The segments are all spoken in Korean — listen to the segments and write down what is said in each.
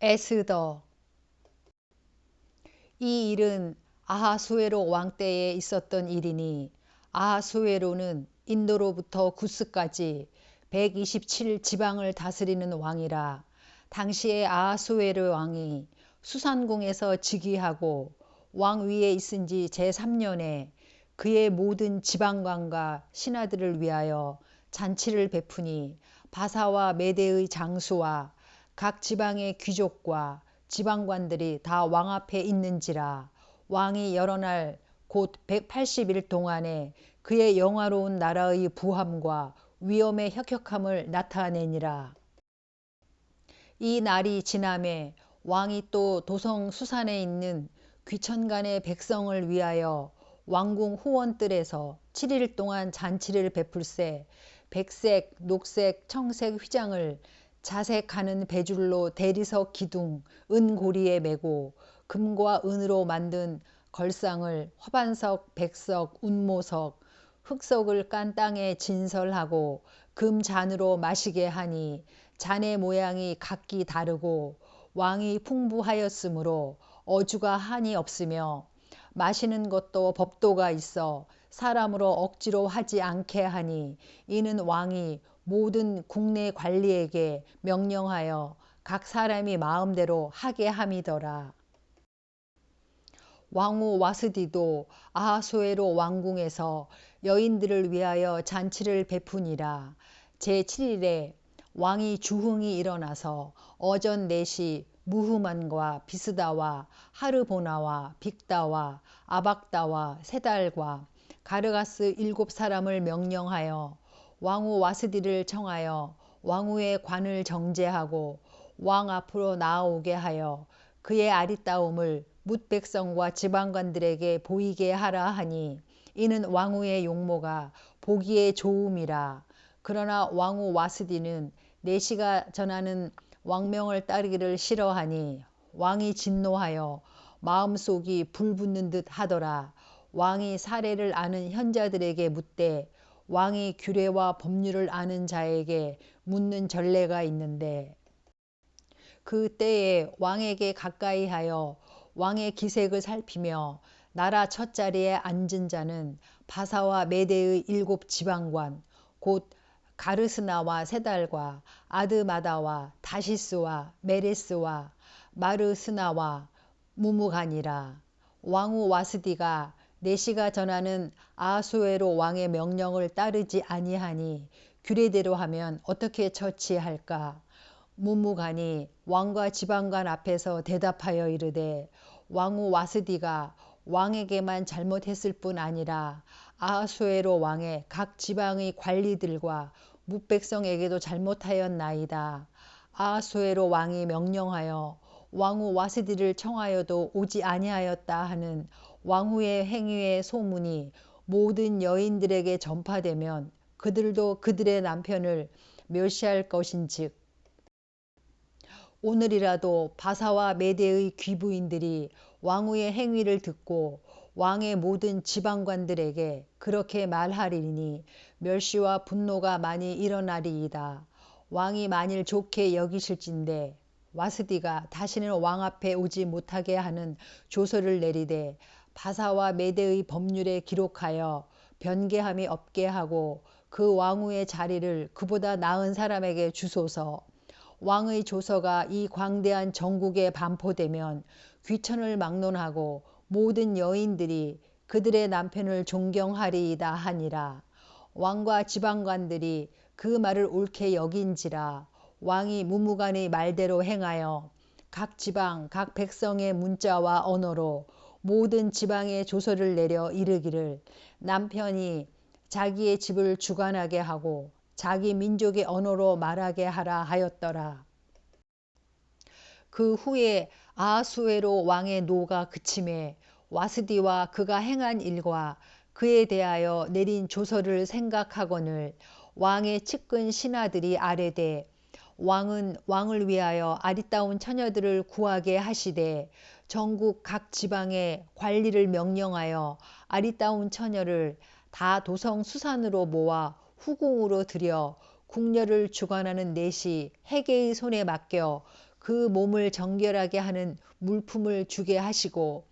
에스더. 이 일은 아하수에로 왕 때에 있었던 일이니 아하수에로는 인도로부터 구스까지 127 지방을 다스리는 왕이라. 당시에 아하수에로 왕이 수산궁에서 즉위하고 왕 위에 있은 지 제3년에 그의 모든 지방관과 신하들을 위하여 잔치를 베푸니 바사와 메대의 장수와 각 지방의 귀족과 지방관들이 다 왕 앞에 있는지라. 왕이 여러 날 곧 180일 동안에 그의 영화로운 나라의 부함과 위엄의 혁혁함을 나타내니라. 이 날이 지남에 왕이 또 도성 수산에 있는 귀천간의 백성을 위하여 왕궁 후원뜰에서 7일 동안 잔치를 베풀세 백색, 녹색, 청색 휘장을 자색하는 배줄로 대리석 기둥, 은고리에 메고 금과 은으로 만든 걸상을 화반석, 백석, 운모석, 흑석을 깐 땅에 진설하고 금잔으로 마시게 하니 잔의 모양이 각기 다르고 왕이 풍부하였으므로 어주가 한이 없으며 마시는 것도 법도가 있어 사람으로 억지로 하지 않게 하니 이는 왕이 모든 국내 관리에게 명령하여 각 사람이 마음대로 하게 함이더라. 왕후 와스디도 아하수에로 왕궁에서 여인들을 위하여 잔치를 베푸니라. 제7일에 왕이 주흥이 일어나서 어전 4시 무흐만과 비스다와 하르보나와 빅다와 아박다와 세달과 가르가스 7사람을 명령하여 왕후 와스디를 청하여 왕후의 관을 정제하고 왕 앞으로 나아오게 하여 그의 아리따움을 뭇 백성과 지방관들에게 보이게 하라 하니 이는 왕후의 용모가 보기에 좋음이라. 그러나 왕후 와스디는 내시가 전하는 왕명을 따르기를 싫어하니 왕이 진노하여 마음속이 불붙는 듯 하더라. 왕이 사례를 아는 현자들에게 묻되 왕이 규례와 법률을 아는 자에게 묻는 전례가 있는데 그 때에 왕에게 가까이 하여 왕의 기색을 살피며 나라 첫자리에 앉은 자는 바사와 메대의 7지방관 곧 가르스나와 세달과 아드마다와 다시스와 메레스와 마르스나와 무무간이라. 왕후 와스디가 내시가 전하는 아하수에로 왕의 명령을 따르지 아니하니 규례대로 하면 어떻게 처치할까. 무무간이 왕과 지방관 앞에서 대답하여 이르되 왕후 와스디가 왕에게만 잘못했을 뿐 아니라 아하수에로 왕의 각 지방의 관리들과 뭇백성에게도 잘못하였나이다. 아하수에로 왕이 명령하여 왕후 와스디를 청하여도 오지 아니하였다 하는 왕후의 행위의 소문이 모든 여인들에게 전파되면 그들도 그들의 남편을 멸시할 것인즉 오늘이라도 바사와 메대의 귀부인들이 왕후의 행위를 듣고 왕의 모든 지방관들에게 그렇게 말하리니 멸시와 분노가 많이 일어나리이다. 왕이 만일 좋게 여기실진대 와스디가 다시는 왕 앞에 오지 못하게 하는 조서를 내리되 바사와 메대의 법률에 기록하여 변개함이 없게 하고 그 왕후의 자리를 그보다 나은 사람에게 주소서. 왕의 조서가 이 광대한 전국에 반포되면 귀천을 막론하고 모든 여인들이 그들의 남편을 존경하리이다 하니라. 왕과 지방관들이 그 말을 옳게 여긴지라. 왕이 무무간의 말대로 행하여 각 지방 각 백성의 문자와 언어로 모든 지방에 조서를 내려 이르기를 남편이 자기의 집을 주관하게 하고 자기 민족의 언어로 말하게 하라 하였더라. 그 후에 아하수에로 왕의 노가 그침에 와스디와 그가 행한 일과 그에 대하여 내린 조서를 생각하거늘 왕의 측근 신하들이 아뢰되 왕은 왕을 위하여 아리따운 처녀들을 구하게 하시되 전국 각 지방에 관리를 명령하여 아리따운 처녀를 다 도성 수산으로 모아 후궁으로 들여 궁녀를 주관하는 넷이 해계의 손에 맡겨 그 몸을 정결하게 하는 물품을 주게 하시고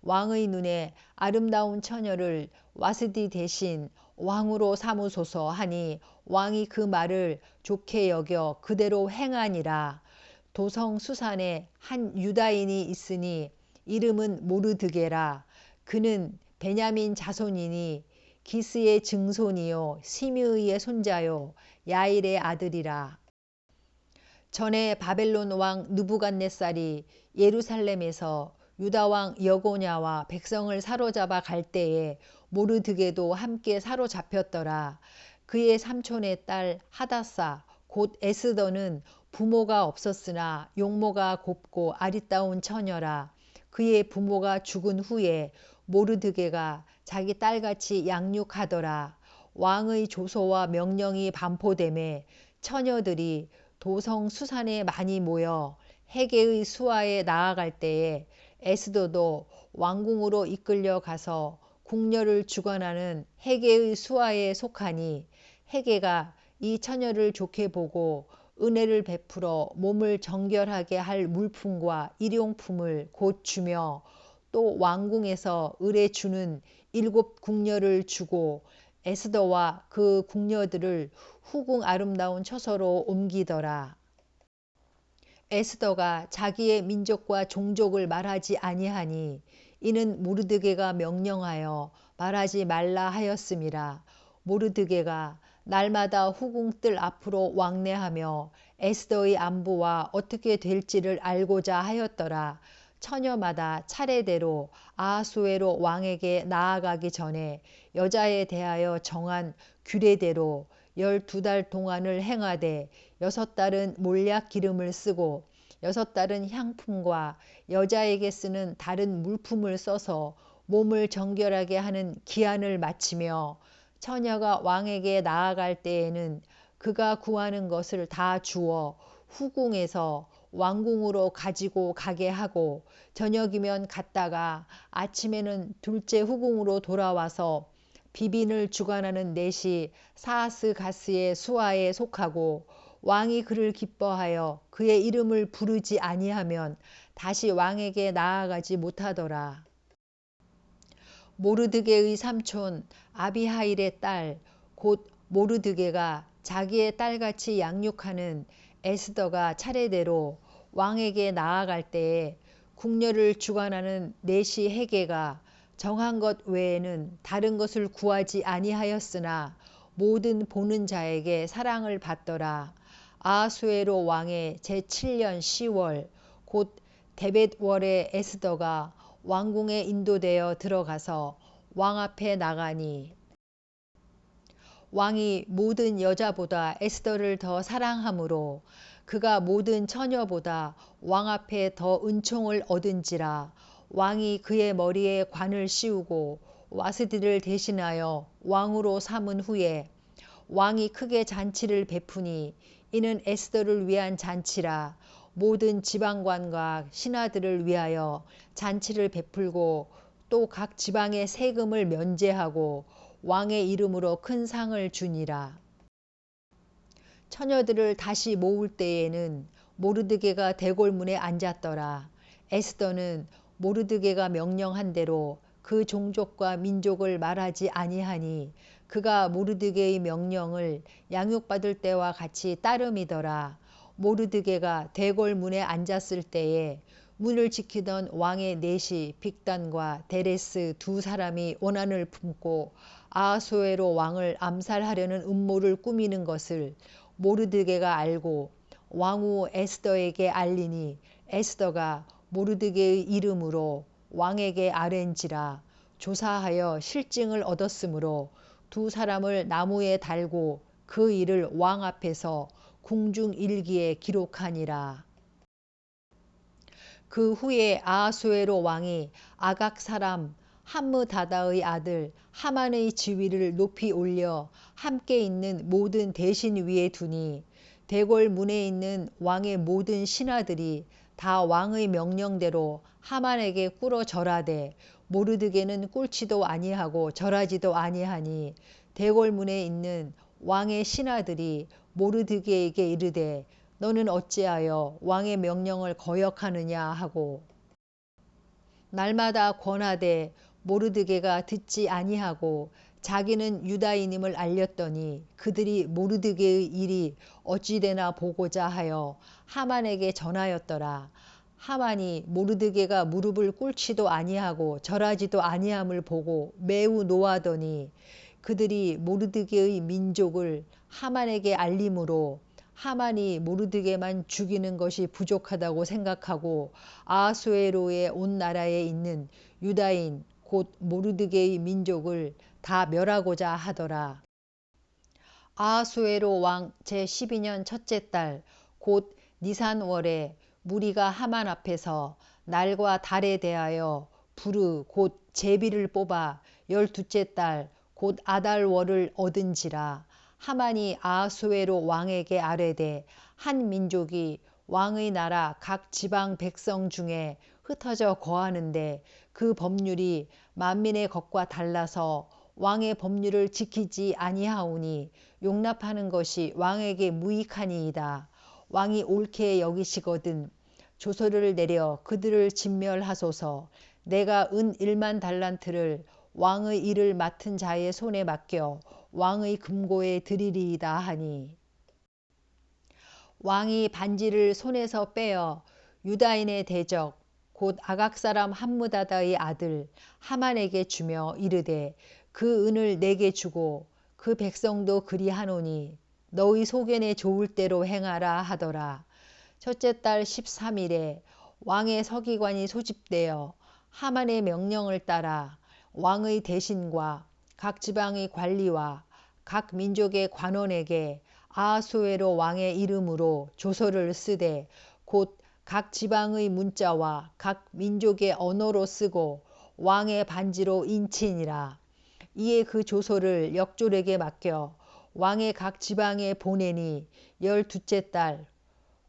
왕의 눈에 아름다운 처녀를 와스디 대신 왕으로 삼으소서 하니 왕이 그 말을 좋게 여겨 그대로 행하니라. 도성 수산에 한 유다인이 있으니 이름은 모르드게라. 그는 베냐민 자손이니 기스의 증손이요 시므이의 손자요 야일의 아들이라. 전에 바벨론 왕 느부갓네살이 예루살렘에서 유다 왕 여고냐와 백성을 사로잡아 갈 때에 모르드게도 함께 사로잡혔더라. 그의 삼촌의 딸 하다사 곧 에스더는 부모가 없었으나 용모가 곱고 아리따운 처녀라. 그의 부모가 죽은 후에 모르드게가 자기 딸같이 양육하더라. 왕의 조소와 명령이 반포되매 처녀들이 도성 수산에 많이 모여 헤게의 수하에 나아갈 때에 에스더도 왕궁으로 이끌려 가서 궁녀를 주관하는 헤게의 수하에 속하니 헤게가 이 처녀를 좋게 보고 은혜를 베풀어 몸을 정결하게 할 물품과 일용품을 곧 주며 또 왕궁에서 을에 주는 7 궁녀를 주고 에스더와 그 궁녀들을 후궁 아름다운 처소로 옮기더라. 에스더가 자기의 민족과 종족을 말하지 아니하니 이는 모르드게가 명령하여 말하지 말라 하였음이라. 모르드게가 날마다 후궁 뜰 앞으로 왕래하며 에스더의 안부와 어떻게 될지를 알고자 하였더라. 처녀마다 차례대로 아하수에로 왕에게 나아가기 전에 여자에 대하여 정한 규례대로 12달 동안을 행하되 6달은 몰약 기름을 쓰고 6달은 향품과 여자에게 쓰는 다른 물품을 써서 몸을 정결하게 하는 기한을 마치며 처녀가 왕에게 나아갈 때에는 그가 구하는 것을 다 주어 후궁에서 왕궁으로 가지고 가게 하고 저녁이면 갔다가 아침에는 둘째 후궁으로 돌아와서 비빈을 주관하는 넷이 사하스가스의 수하에 속하고 왕이 그를 기뻐하여 그의 이름을 부르지 아니하면 다시 왕에게 나아가지 못하더라. 모르드게의 삼촌 아비하일의 딸 곧 모르드게가 자기의 딸같이 양육하는 에스더가 차례대로 왕에게 나아갈 때에 궁녀를 주관하는 넷이 헤게가 정한 것 외에는 다른 것을 구하지 아니하였으나 모든 보는 자에게 사랑을 받더라. 아하수에로 왕의 제7년 10월 곧 데벳월에 에스더가 왕궁에 인도되어 들어가서 왕 앞에 나가니 왕이 모든 여자보다 에스더를 더 사랑하므로 그가 모든 처녀보다 왕 앞에 더 은총을 얻은지라. 왕이 그의 머리에 관을 씌우고 와스디를 대신하여 왕으로 삼은 후에 왕이 크게 잔치를 베푸니 이는 에스더를 위한 잔치라. 모든 지방관과 신하들을 위하여 잔치를 베풀고 또 각 지방의 세금을 면제하고 왕의 이름으로 큰 상을 주니라. 처녀들을 다시 모을 때에는 모르드게가 대궐문에 앉았더라. 에스더는 모르드게가 명령한 대로 그 종족과 민족을 말하지 아니하니 그가 모르드게의 명령을 양육받을 때와 같이 따름이더라. 모르드게가 대궐문에 앉았을 때에 문을 지키던 왕의 넷이 빅단과 데레스 2 사람이 원한을 품고 아하수에로 왕을 암살하려는 음모를 꾸미는 것을 모르드게가 알고 왕후 에스더에게 알리니 에스더가 모르드게의 이름으로 왕에게 아뢰인지라. 조사하여 실증을 얻었으므로 2 사람을 나무에 달고 그 일을 왕 앞에서 궁중일기에 기록하니라. 그 후에 아하수에로 왕이 아각 사람 함므다다의 아들 하만의 지위를 높이 올려 함께 있는 모든 대신 위에 두니 대궐 문에 있는 왕의 모든 신하들이 다 왕의 명령대로 하만에게 꿇어 절하되 모르드게는 꿇지도 아니하고 절하지도 아니하니 대궐 문에 있는 왕의 신하들이 모르드게에게 이르되 너는 어찌하여 왕의 명령을 거역하느냐 하고 날마다 권하되 모르드게가 듣지 아니하고 자기는 유다인임을 알렸더니 그들이 모르드게의 일이 어찌되나 보고자 하여 하만에게 전하였더라. 하만이 모르드게가 무릎을 꿇지도 아니하고 절하지도 아니함을 보고 매우 노하더니 그들이 모르드게의 민족을 하만에게 알림으로 하만이 모르드게만 죽이는 것이 부족하다고 생각하고 아하수에로의 온 나라에 있는 유다인 곧 모르드게의 민족을 다 멸하고자 하더라. 아하수에로 왕 제12년 첫째 달 곧 니산월에 무리가 하만 앞에서 날과 달에 대하여 부르 곧 제비를 뽑아 12째 달 곧 아달월을 얻은지라. 하만이 아하수에로 왕에게 아뢰되 한 민족이 왕의 나라 각 지방 백성 중에 흩어져 거하는데 그 법률이 만민의 것과 달라서 왕의 법률을 지키지 아니하오니 용납하는 것이 왕에게 무익하니이다. 왕이 옳게 여기시거든 조서를 내려 그들을 진멸하소서. 내가 은 1만 달란트를 왕의 일을 맡은 자의 손에 맡겨 왕의 금고에 드리리이다 하니 왕이 반지를 손에서 빼어 유다인의 대적 곧 아각 사람 함므다다의 아들 하만에게 주며 이르되 그 은을 내게 주고 그 백성도 그리하노니 너희 소견에 좋을 대로 행하라 하더라. 첫째 달 13일에 왕의 서기관이 소집되어 하만의 명령을 따라 왕의 대신과 각 지방의 관리와 각 민족의 관원에게 아하수에로 왕의 이름으로 조서를 쓰되 곧 각 지방의 문자와 각 민족의 언어로 쓰고 왕의 반지로 인치니라. 이에 그 조서를 역졸에게 맡겨 왕의 각 지방에 보내니 12째 달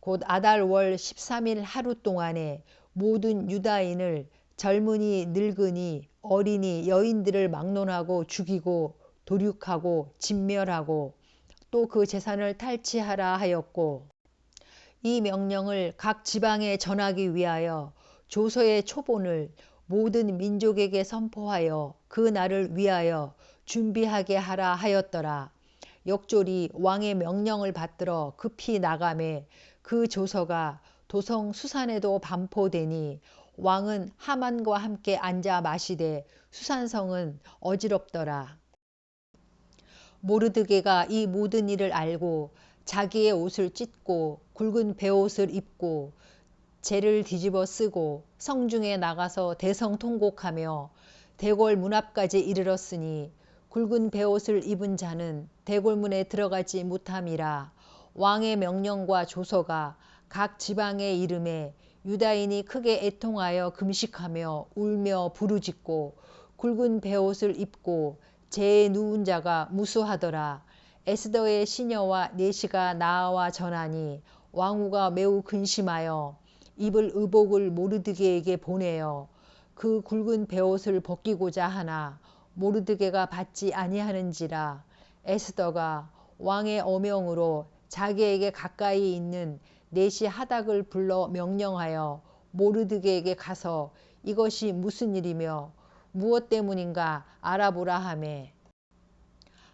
곧 아달월 13일 하루 동안에 모든 유다인을 젊은이 늙은이 어린이 여인들을 막론하고 죽이고 도륙하고 진멸하고 또 그 재산을 탈취하라 하였고 이 명령을 각 지방에 전하기 위하여 조서의 초본을 모든 민족에게 선포하여 그 날을 위하여 준비하게 하라 하였더라. 역졸이 왕의 명령을 받들어 급히 나가매 그 조서가 도성 수산에도 반포되니 왕은 하만과 함께 앉아 마시되 수산성은 어지럽더라. 모르드게가 이 모든 일을 알고 자기의 옷을 찢고 굵은 베옷을 입고 재를 뒤집어 쓰고 성중에 나가서 대성통곡하며 대궐 문 앞까지 이르렀으니 굵은 베옷을 입은 자는 대궐문에 들어가지 못함이라. 왕의 명령과 조서가 각 지방의 이름에 유다인이 크게 애통하여 금식하며 울며 부르짖고 굵은 베옷을 입고 재에 누운 자가 무수하더라. 에스더의 시녀와 내시가 나아와 전하니 왕후가 매우 근심하여 입을 의복을 모르드게에게 보내어 그 굵은 베옷을 벗기고자 하나 모르드게가 받지 아니하는지라. 에스더가 왕의 어명으로 자기에게 가까이 있는 내시 하닥을 불러 명령하여 모르드게에게 가서 이것이 무슨 일이며 무엇 때문인가 알아보라 하매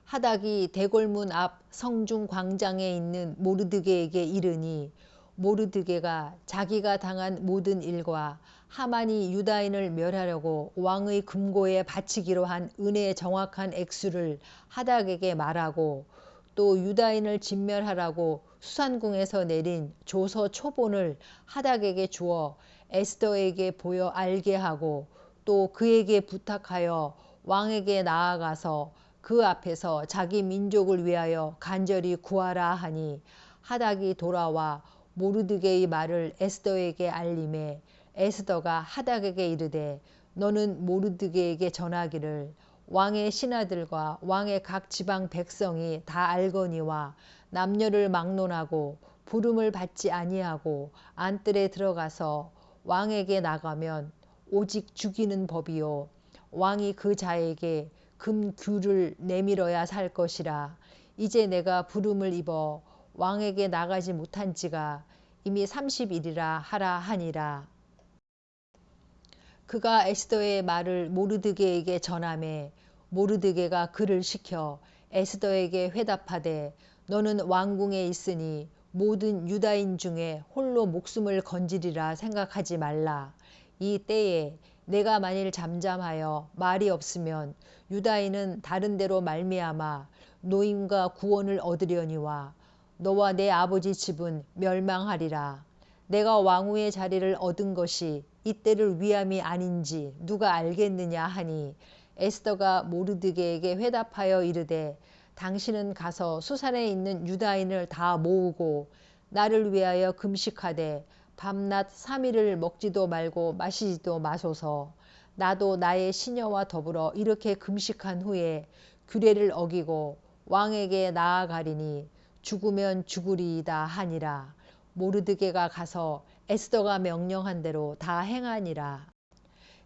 하닥이 대궐문 앞 성중 광장에 있는 모르드게에게 이르니 모르드게가 자기가 당한 모든 일과 하만이 유다인을 멸하려고 왕의 금고에 바치기로 한 은혜의 정확한 액수를 하닥에게 말하고 또 유다인을 진멸하라고 수산궁에서 내린 조서 초본을 하닥에게 주어 에스더에게 보여 알게 하고 또 그에게 부탁하여 왕에게 나아가서 그 앞에서 자기 민족을 위하여 간절히 구하라 하니 하닥이 돌아와 모르드게의 말을 에스더에게 알림해 에스더가 하닥에게 이르되 너는 모르드게에게 전하기를 왕의 신하들과 왕의 각 지방 백성이 다 알거니와 남녀를 막론하고 부름을 받지 아니하고 안뜰에 들어가서 왕에게 나가면 오직 죽이는 법이요 왕이 그 자에게 금규를 내밀어야 살 것이라. 이제 내가 부름을 입어 왕에게 나가지 못한 지가 이미 30일이라 하라 하니라. 그가 에스더의 말을 모르드게에게 전하매 모르드게가 그를 시켜 에스더에게 회답하되 너는 왕궁에 있으니 모든 유다인 중에 홀로 목숨을 건지리라 생각하지 말라. 이 때에 내가 만일 잠잠하여 말이 없으면 유다인은 다른 데로 말미암아 노임과 구원을 얻으려니와 너와 내 아버지 집은 멸망하리라. 내가 왕후의 자리를 얻은 것이 이때를 위함이 아닌지 누가 알겠느냐 하니 에스더가 모르드게에게 회답하여 이르되 당신은 가서 수산에 있는 유다인을 다 모으고 나를 위하여 금식하되 밤낮 3일을 먹지도 말고 마시지도 마소서. 나도 나의 시녀와 더불어 이렇게 금식한 후에 규례를 어기고 왕에게 나아가리니 죽으면 죽으리이다 하니라. 모르드게가 가서 에스더가 명령한 대로 다 행하니라.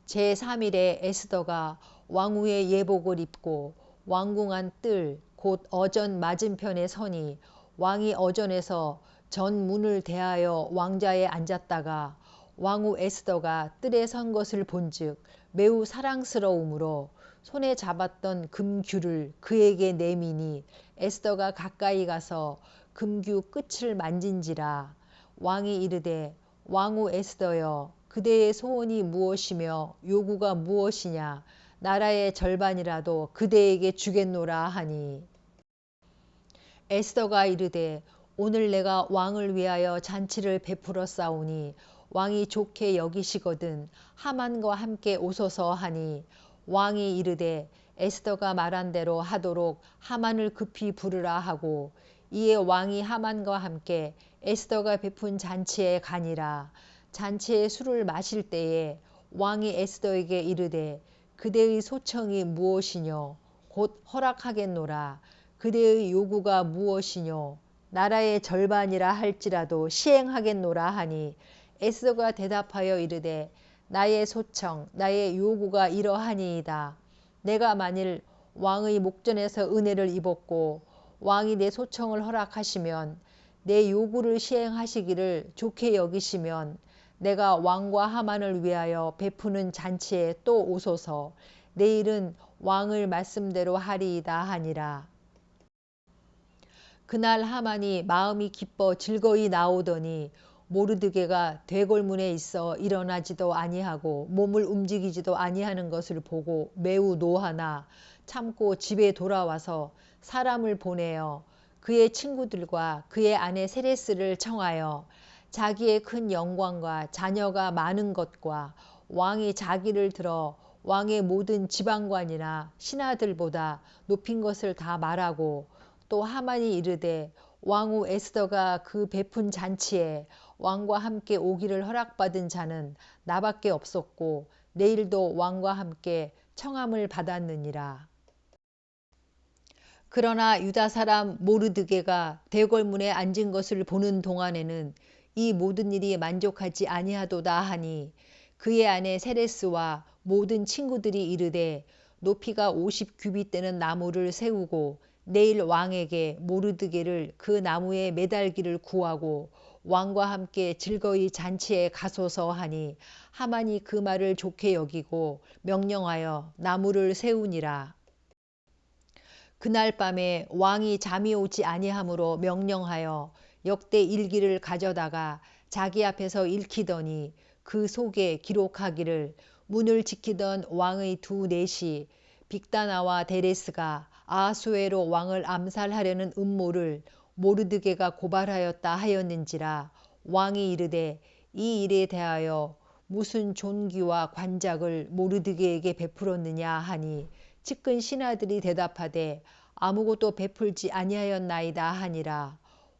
제3일에 에스더가 왕후의 예복을 입고 왕궁 안 뜰 곧 어전 맞은편에 서니 왕이 어전에서 전 문을 대하여 왕좌에 앉았다가 왕후 에스더가 뜰에 선 것을 본즉 매우 사랑스러우므로 손에 잡았던 금규를 그에게 내미니 에스더가 가까이 가서 금규 끝을 만진지라. 왕이 이르되 왕후 에스더여 그대의 소원이 무엇이며 요구가 무엇이냐 나라의 절반이라도 그대에게 주겠노라 하니 에스더가 이르되 오늘 내가 왕을 위하여 잔치를 베풀어 싸우니 왕이 좋게 여기시거든 하만과 함께 오소서 하니 왕이 이르되 에스더가 말한 대로 하도록 하만을 급히 부르라 하고 이에 왕이 하만과 함께 에스더가 베푼 잔치에 가니라. 잔치에 술을 마실 때에 왕이 에스더에게 이르되 그대의 소청이 무엇이뇨 곧 허락하겠노라. 그대의 요구가 무엇이뇨 나라의 절반이라 할지라도 시행하겠노라 하니 에스더가 대답하여 이르되 나의 소청 나의 요구가 이러하니이다. 내가 만일 왕의 목전에서 은혜를 입었고 왕이 내 소청을 허락하시면 내 요구를 시행하시기를 좋게 여기시면 내가 왕과 하만을 위하여 베푸는 잔치에 또 오소서. 내일은 왕을 말씀대로 하리이다 하니라. 그날 하만이 마음이 기뻐 즐거이 나오더니 모르드게가 대궐문에 있어 일어나지도 아니하고 몸을 움직이지도 아니하는 것을 보고 매우 노하나 참고 집에 돌아와서 사람을 보내어 그의 친구들과 그의 아내 세레스를 청하여 자기의 큰 영광과 자녀가 많은 것과 왕이 자기를 들어 왕의 모든 지방관이나 신하들보다 높인 것을 다 말하고 또 하만이 이르되 왕후 에스더가 그 베푼 잔치에 왕과 함께 오기를 허락받은 자는 나밖에 없었고 내일도 왕과 함께 청함을 받았느니라. 그러나 유다 사람 모르드게가 대궐문에 앉은 것을 보는 동안에는 이 모든 일이 만족하지 아니하도다 하니 그의 아내 세레스와 모든 친구들이 이르되 높이가 50규빗 되는 나무를 세우고 내일 왕에게 모르드게를 그 나무에 매달기를 구하고 왕과 함께 즐거이 잔치에 가소서 하니 하만이 그 말을 좋게 여기고 명령하여 나무를 세우니라. 그날 밤에 왕이 잠이 오지 아니하므로 명령하여 역대 일기를 가져다가 자기 앞에서 읽히더니 그 속에 기록하기를 문을 지키던 왕의 두 내시 빅다나와 데레스가 아하수에로 왕을 암살하려는 음모를 모르드게가 고발하였다 하였는지라. 왕이 이르되 이 일에 대하여 무슨 존귀와 관작을 모르드게에게 베풀었느냐 하니 측근 신하들이 대답하되 아무것도 베풀지 아니하였나이다 하니라.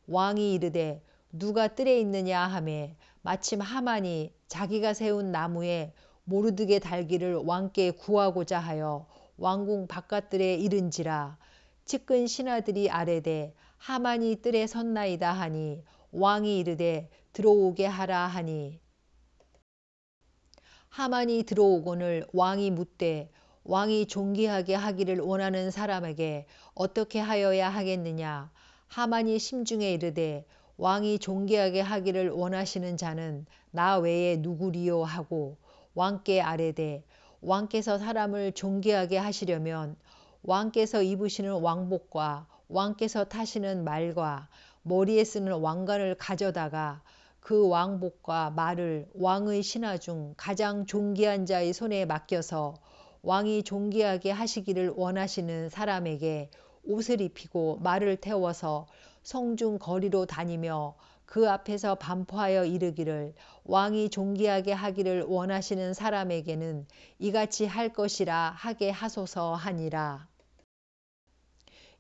왕이 이르되 누가 뜰에 있느냐 하매 마침 하만이 자기가 세운 나무에 모르드게 달기를 왕께 구하고자 하여 왕궁 바깥들에 이른지라. 측근 신하들이 아뢰되 하만이 뜰에 섰나이다 하니 왕이 이르되 들어오게 하라 하니 하만이 들어오거늘 왕이 묻되 왕이 존귀하게 하기를 원하는 사람에게 어떻게 하여야 하겠느냐. 하만이 심중에 이르되 왕이 존귀하게 하기를 원하시는 자는 나 외에 누구리요 하고 왕께 아뢰되 왕께서 사람을 존귀하게 하시려면 왕께서 입으시는 왕복과 왕께서 타시는 말과 머리에 쓰는 왕관을 가져다가 그 왕복과 말을 왕의 신하 중 가장 존귀한 자의 손에 맡겨서 왕이 존귀하게 하시기를 원하시는 사람에게 옷을 입히고 말을 태워서 성중 거리로 다니며 그 앞에서 반포하여 이르기를 왕이 존귀하게 하기를 원하시는 사람에게는 이같이 할 것이라 하게 하소서 하니라.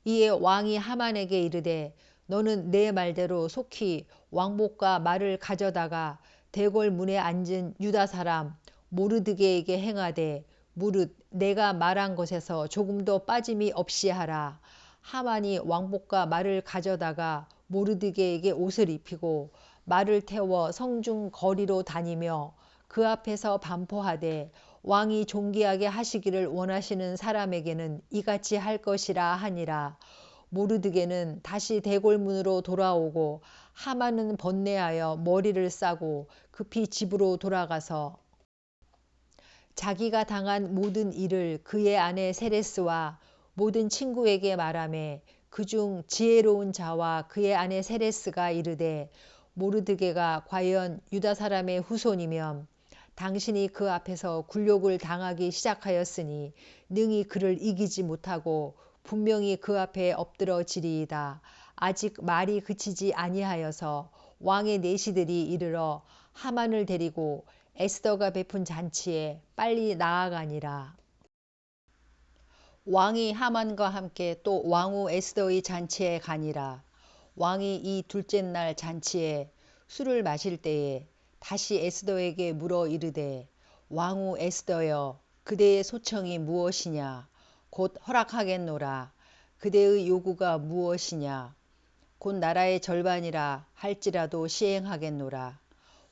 이에 왕이 하만에게 이르되 너는 내 말대로 속히 왕복과 말을 가져다가 대궐 문에 앉은 유다 사람 모르드게에게 행하되 무릇 내가 말한 것에서 조금도 빠짐이 없이 하라. 하만이 왕복과 말을 가져다가 모르드게에게 옷을 입히고 말을 태워 성중 거리로 다니며 그 앞에서 반포하되 왕이 존귀하게 하시기를 원하시는 사람에게는 이같이 할 것이라 하니라. 모르드게는 다시 대궐문으로 돌아오고 하만은 번뇌하여 머리를 싸고 급히 집으로 돌아가서 자기가 당한 모든 일을 그의 아내 세레스와 모든 친구에게 말하매 그중 지혜로운 자와 그의 아내 세레스가 이르되 모르드게가 과연 유다 사람의 후손이면 당신이 그 앞에서 굴욕을 당하기 시작하였으니 능히 그를 이기지 못하고 분명히 그 앞에 엎드러지리이다. 아직 말이 그치지 아니하여서 왕의 내시들이 이르러 하만을 데리고 에스더가 베푼 잔치에 빨리 나아가니라. 왕이 하만과 함께 또 왕후 에스더의 잔치에 가니라. 왕이 이 둘째 날 잔치에 술을 마실 때에 다시 에스더에게 물어 이르되 왕후 에스더여 그대의 소청이 무엇이냐 곧 허락하겠노라. 그대의 요구가 무엇이냐 곧 나라의 절반이라 할지라도 시행하겠노라.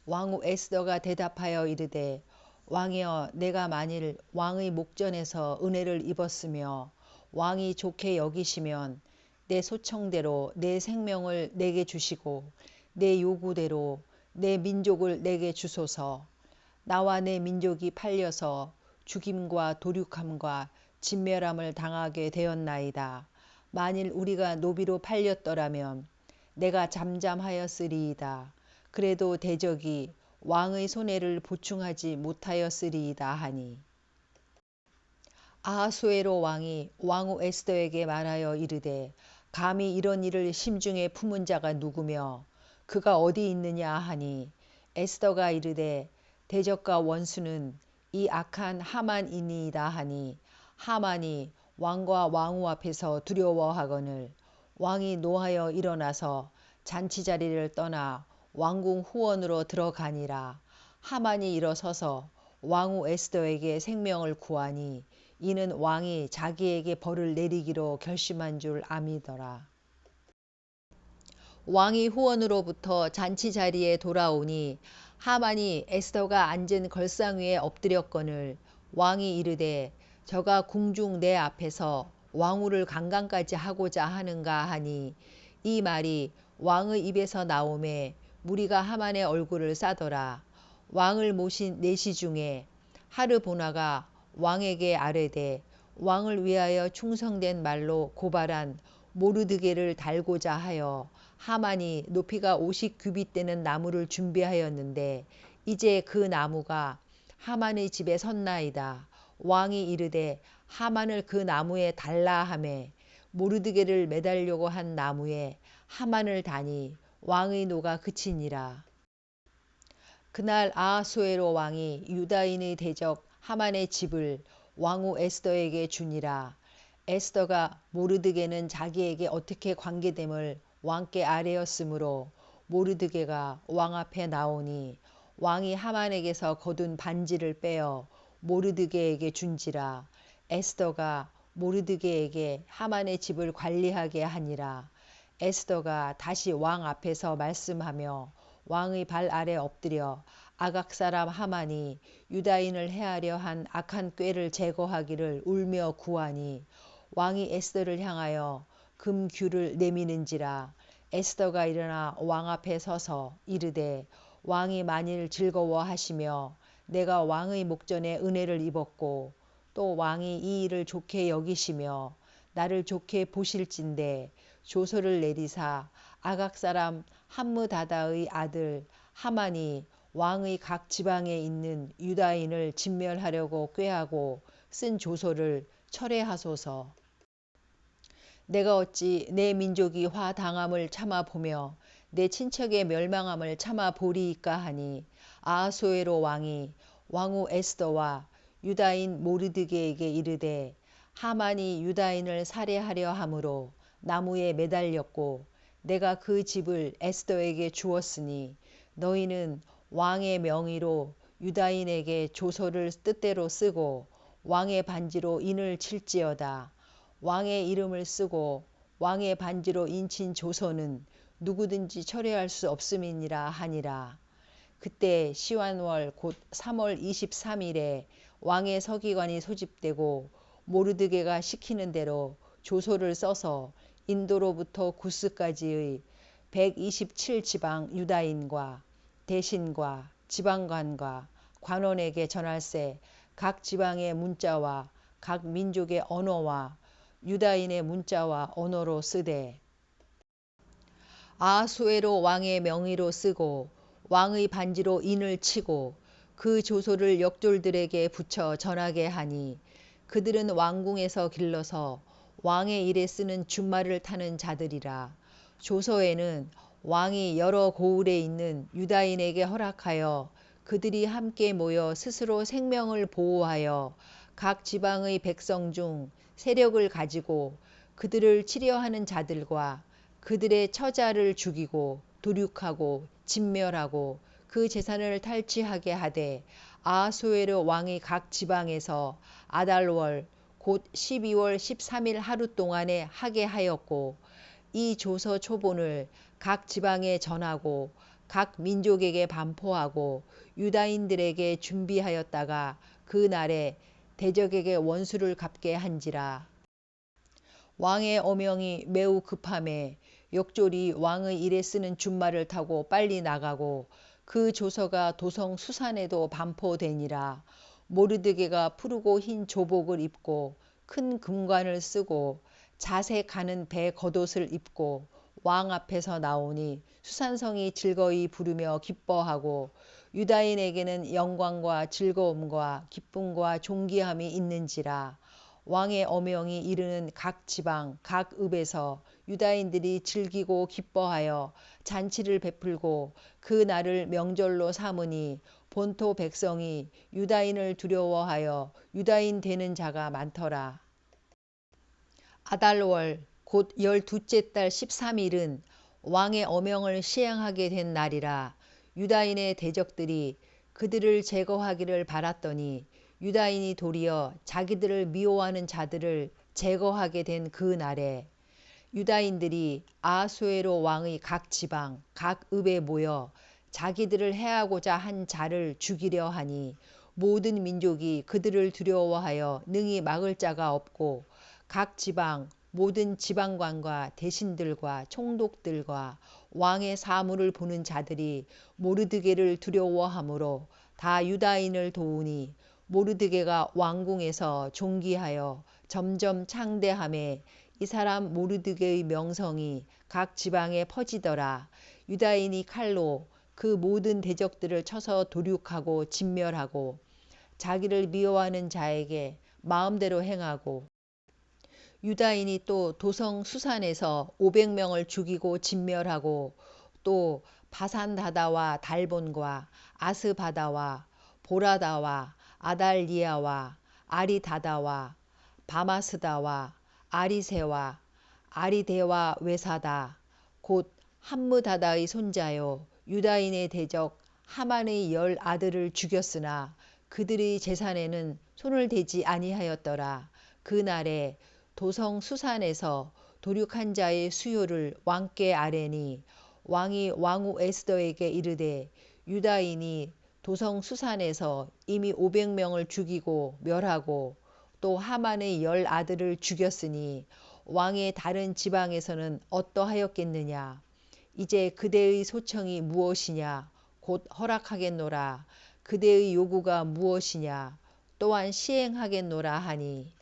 왕후 에스더가 대답하여 이르되 왕이여 내가 만일 왕의 목전에서 은혜를 입었으며 왕이 좋게 여기시면 내 소청대로 내 생명을 내게 주시고 내 요구대로 내 민족을 내게 주소서. 나와 내 민족이 팔려서 죽임과 도륙함과 진멸함을 당하게 되었나이다. 만일 우리가 노비로 팔렸더라면 내가 잠잠하였으리이다. 그래도 대적이 왕의 손해를 보충하지 못하였으리이다 하니 아하수에로 왕이 왕후 에스더에게 말하여 이르되 감히 이런 일을 심중에 품은 자가 누구며 그가 어디 있느냐 하니 에스더가 이르되 대적과 원수는 이 악한 하만이니이다 하니 하만이 왕과 왕후 앞에서 두려워하거늘 왕이 노하여 일어나서 잔치 자리를 떠나 왕궁 후원으로 들어가니라. 하만이 일어서서 왕후 에스더에게 생명을 구하니 이는 왕이 자기에게 벌을 내리기로 결심한 줄 암이더라. 왕이 후원으로부터 잔치 자리에 돌아오니 하만이 에스더가 앉은 걸상 위에 엎드렸거늘 왕이 이르되 저가 궁중 내 앞에서 왕후를 강간까지 하고자 하는가 하니 이 말이 왕의 입에서 나오매 무리가 하만의 얼굴을 싸더라. 왕을 모신 내시 중에 하르보나가 왕에게 아뢰되 왕을 위하여 충성된 말로 고발한 모르드게를 달고자 하여 하만이 높이가 50규빗 되는 나무를 준비하였는데 이제 그 나무가 하만의 집에 섰나이다. 왕이 이르되 하만을 그 나무에 달라 하매 모르드게를 매달려고 한 나무에 하만을 다니 왕의 노가 그치니라. 그날 아하수에로 왕이 유다인의 대적 하만의 집을 왕후 에스더에게 주니라. 에스더가 모르드게는 자기에게 어떻게 관계됨을 왕께 아뢰었으므로 모르드게가 왕 앞에 나오니 왕이 하만에게서 거둔 반지를 빼어 모르드게에게 준지라. 에스더가 모르드게에게 하만의 집을 관리하게 하니라. 에스더가 다시 왕 앞에서 말씀하며 왕의 발 아래 엎드려 아각 사람 하만이 유다인을 해하려 한 악한 꾀를 제거하기를 울며 구하니 왕이 에스더를 향하여 금규를 내미는지라. 에스더가 일어나 왕 앞에 서서 이르되 왕이 만일 즐거워하시며 내가 왕의 목전에 은혜를 입었고 또 왕이 이 일을 좋게 여기시며 나를 좋게 보실진대 조서를 내리사 아각 사람 함므다다의 아들 하만이 왕의 각 지방에 있는 유다인을 진멸하려고 꾀하고 쓴 조서를 철회하소서. 내가 어찌 내 민족이 화 당함을 참아 보며 내 친척의 멸망함을 참아 보리이까 하니 아하수에로 왕이 왕후 에스더와 유다인 모르드게에게 이르되 하만이 유다인을 살해하려 함으로 나무에 매달렸고 내가 그 집을 에스더에게 주었으니 너희는 왕의 명의로 유다인에게 조서를 뜻대로 쓰고 왕의 반지로 인을 칠지어다. 왕의 이름을 쓰고 왕의 반지로 인친 조서는 누구든지 철회할 수 없음이니라 하니라. 그때 시완월 곧 3월 23일에 왕의 서기관이 소집되고 모르드게가 시키는 대로 조서를 써서 인도로부터 구스까지의 127지방 유다인과 대신과 지방관과 관원에게 전할세 각 지방의 문자와 각 민족의 언어와 유다인의 문자와 언어로 쓰되 아하수에로 왕의 명의로 쓰고 왕의 반지로 인을 치고 그 조소를 역졸들에게 붙여 전하게 하니 그들은 왕궁에서 길러서 왕의 일에 쓰는 준말을 타는 자들이라. 조서에는 왕이 여러 고을에 있는 유다인에게 허락하여 그들이 함께 모여 스스로 생명을 보호하여 각 지방의 백성 중 세력을 가지고 그들을 치려하는 자들과 그들의 처자를 죽이고 도륙하고 진멸하고 그 재산을 탈취하게 하되 아하수에로 왕이 각 지방에서 아달월 곧 12월 13일 하루 동안에 하게 하였고 이 조서 초본을 각 지방에 전하고 각 민족에게 반포하고 유다인들에게 준비하였다가 그 날에 대적에게 원수를 갚게 한지라. 왕의 어명이 매우 급함에 역졸이 왕의 일에 쓰는 준말을 타고 빨리 나가고 그 조서가 도성 수산에도 반포되니라. 모르드게가 푸르고 흰 조복을 입고 큰 금관을 쓰고 자색 가는 배 겉옷을 입고 왕 앞에서 나오니 수산성이 즐거이 부르며 기뻐하고 유다인에게는 영광과 즐거움과 기쁨과 존귀함이 있는지라. 왕의 어명이 이르는 각 지방 각 읍에서 유다인들이 즐기고 기뻐하여 잔치를 베풀고 그 날을 명절로 삼으니 본토 백성이 유다인을 두려워하여 유다인 되는 자가 많더라. 아달월 곧 12째 달 13일은 왕의 어명을 시행하게 된 날이라. 유다인의 대적들이 그들을 제거하기를 바랐더니 유다인이 도리어 자기들을 미워하는 자들을 제거하게 된 그 날에 유다인들이 아하수에로 왕의 각 지방 각 읍에 모여 자기들을 해하고자 한 자를 죽이려 하니 모든 민족이 그들을 두려워하여 능히 막을 자가 없고 각 지방 모든 지방관과 대신들과 총독들과 왕의 사물을 보는 자들이 모르드게를 두려워하므로 다 유다인을 도우니 모르드게가 왕궁에서 존귀하여 점점 창대함에 이 사람 모르드게의 명성이 각 지방에 퍼지더라. 유다인이 칼로 그 모든 대적들을 쳐서 도륙하고 진멸하고 자기를 미워하는 자에게 마음대로 행하고 유다인이 또 도성 수산에서 500명을 죽이고 진멸하고 또 바산다다와 달본과 아스바다와 보라다와 아달리아와 아리다다와 바마스다와 아리세와 아리데와 외사다 곧 함므다다의 손자요 유다인의 대적 하만의 10 아들을 죽였으나 그들의 재산에는 손을 대지 아니하였더라. 그 날에 도성 수산에서 도륙한 자의 수요를 왕께 아뢰니 왕이 왕후 에스더에게 이르되 유다인이 도성 수산에서 이미 500명을 죽이고 멸하고 또 하만의 10 아들을 죽였으니 왕의 다른 지방에서는 어떠하였겠느냐. 이제 그대의 소청이 무엇이냐. 곧 허락하겠노라. 그대의 요구가 무엇이냐. 또한 시행하겠노라 하니.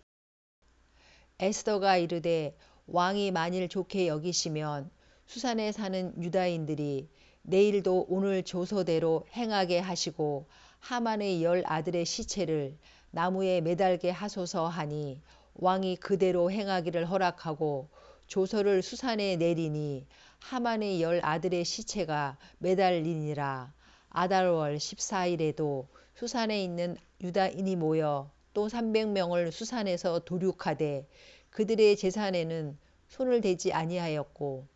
에스더가 이르되 왕이 만일 좋게 여기시면 수산에 사는 유다인들이 내일도 오늘 조서대로 행하게 하시고 하만의 10 아들의 시체를 나무에 매달게 하소서 하니 왕이 그대로 행하기를 허락하고 조서를 수산에 내리니 하만의 10 아들의 시체가 매달리니라. 아달월 14일에도 수산에 있는 유다인이 모여 또 300명을 수산에서 도륙하되 그들의 재산에는 손을 대지 아니하였고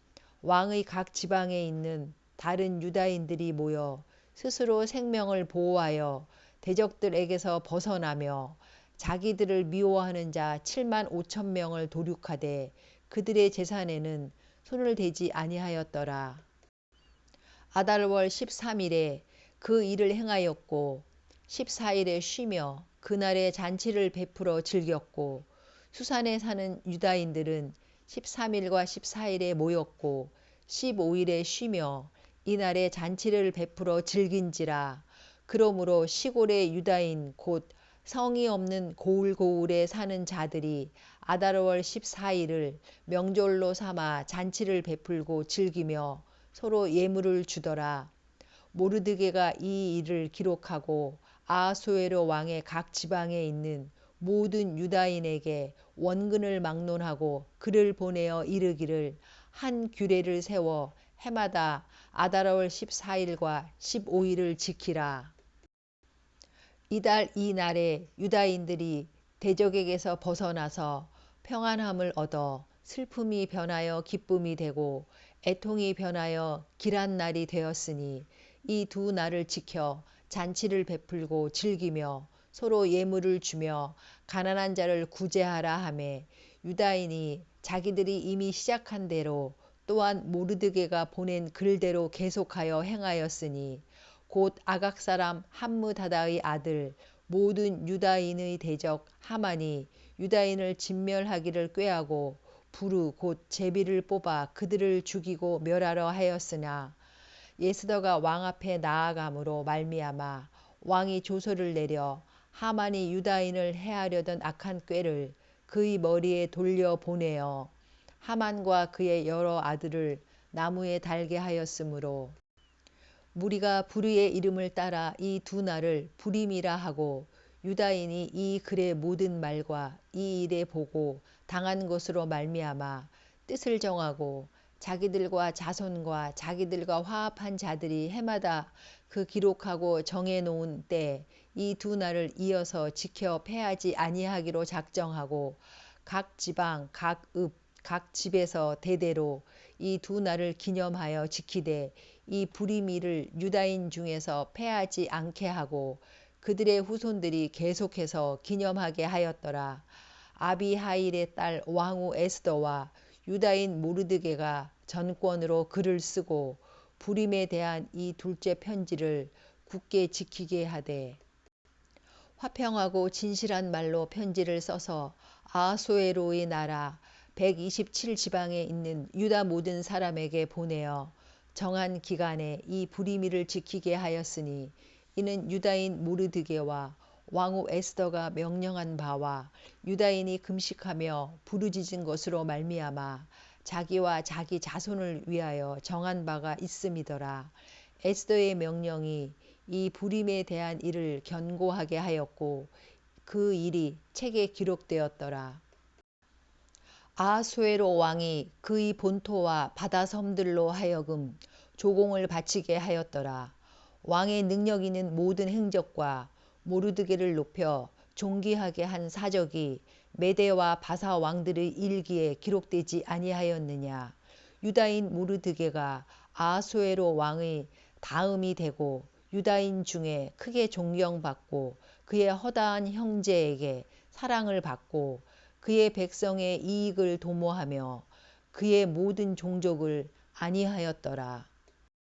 왕의 각 지방에 있는 다른 유다인들이 모여 스스로 생명을 보호하여 대적들에게서 벗어나며 자기들을 미워하는 자 7만 5천 명을 도륙하되 그들의 재산에는 손을 대지 아니하였더라. 아달월 13일에 그 일을 행하였고 14일에 쉬며 그날에 잔치를 베풀어 즐겼고 수산에 사는 유다인들은 13일과 14일에 모였고 15일에 쉬며 이날에 잔치를 베풀어 즐긴지라. 그러므로 시골의 유다인 곧 성이 없는 고을고을에 사는 자들이 아달월 14일을 명절로 삼아 잔치를 베풀고 즐기며 서로 예물을 주더라. 모르드게가 이 일을 기록하고 아하수에로 왕의 각 지방에 있는 모든 유다인에게 원근을 막론하고 글을 보내어 이르기를 한 규례를 세워 해마다 아달월 14일과 15일을 지키라. 이달 이 날에 유다인들이 대적에게서 벗어나서 평안함을 얻어 슬픔이 변하여 기쁨이 되고 애통이 변하여 길한 날이 되었으니 이 두 날을 지켜 잔치를 베풀고 즐기며 서로 예물을 주며 가난한 자를 구제하라 하매 유다인이 자기들이 이미 시작한 대로 또한 모르드게가 보낸 글대로 계속하여 행하였으니 곧 아각 사람 함므다다의 아들 모든 유다인의 대적 하만이 유다인을 진멸하기를 꾀하고 부르 곧 제비를 뽑아 그들을 죽이고 멸하려 하였으나 에스더가 왕 앞에 나아감으로 말미암아 왕이 조서를 내려 하만이 유다인을 해하려던 악한 꾀를 그의 머리에 돌려 보내어 하만과 그의 여러 아들을 나무에 달게 하였으므로 무리가 불의의 이름을 따라 이 두 날을 불임이라 하고 유다인이 이 글의 모든 말과 이 일에 보고 당한 것으로 말미암아 뜻을 정하고 자기들과 자손과 자기들과 화합한 자들이 해마다 그 기록하고 정해 놓은 때 이 두 날을 이어서 지켜 패하지 아니하기로 작정하고 각 지방 각 읍 각 집에서 대대로 이 두 날을 기념하여 지키되 이 불임일을 유다인 중에서 패하지 않게 하고 그들의 후손들이 계속해서 기념하게 하였더라. 아비하일의 딸 왕후 에스더와 유다인 모르드게가 전권으로 글을 쓰고 불임에 대한 이 둘째 편지를 굳게 지키게 하되 화평하고 진실한 말로 편지를 써서 아하수에로의 나라 127지방에 있는 유다 모든 사람에게 보내어 정한 기간에 이 불임일을 지키게 하였으니 이는 유다인 모르드게와 왕후 에스더가 명령한 바와 유다인이 금식하며 부르짖은 것으로 말미암아 자기와 자기 자손을 위하여 정한 바가 있음이더라. 에스더의 명령이 이 불임에 대한 일을 견고하게 하였고 그 일이 책에 기록되었더라. 아하수에로 왕이 그의 본토와 바다 섬들로 하여금 조공을 바치게 하였더라. 왕의 능력 있는 모든 행적과 모르드게를 높여 존귀하게 한 사적이 메대와 바사 왕들의 일기에 기록되지 아니하였느냐. 유다인 모르드게가 아하수에로 왕의 다음이 되고 유다인 중에 크게 존경받고 그의 허다한 형제에게 사랑을 받고 그의 백성의 이익을 도모하며 그의 모든 종족을 안위하였더라.